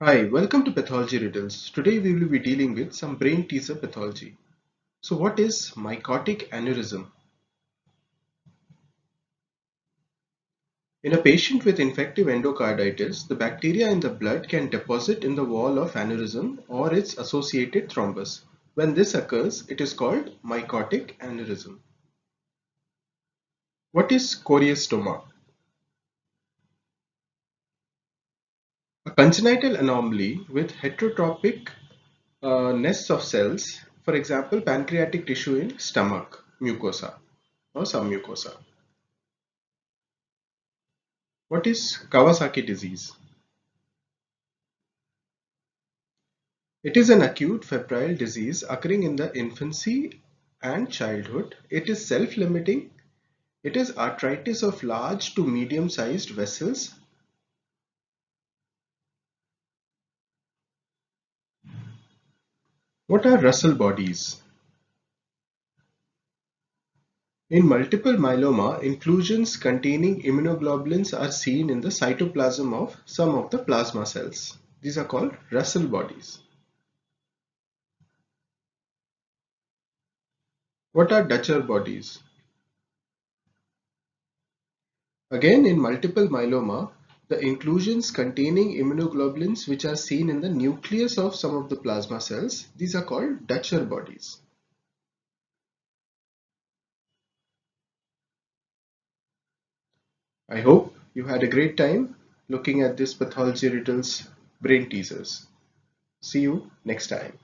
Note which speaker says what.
Speaker 1: Hi, welcome to Pathology Riddles. Today we will be dealing with some brain teaser pathology. So what is mycotic aneurysm? In a patient with infective endocarditis, the bacteria in the blood can deposit in the wall of aneurysm or its associated thrombus. When this occurs, it is called mycotic aneurysm. What is choristoma? A congenital anomaly with heterotropic nests of cells, for example, pancreatic tissue in stomach mucosa or submucosa. What is Kawasaki disease? It is an acute febrile disease occurring in the infancy and childhood. It is self-limiting. It is arthritis of large to medium-sized vessels. What are Russell bodies? In multiple myeloma, inclusions containing immunoglobulins are seen in the cytoplasm of some of the plasma cells. These are called Russell bodies. What are Dutcher bodies? Again, in multiple myeloma, the inclusions containing immunoglobulins which are seen in the nucleus of some of the plasma cells, these are called Dutcher bodies. I hope you had a great time looking at this pathology riddles brain teasers. See you next time.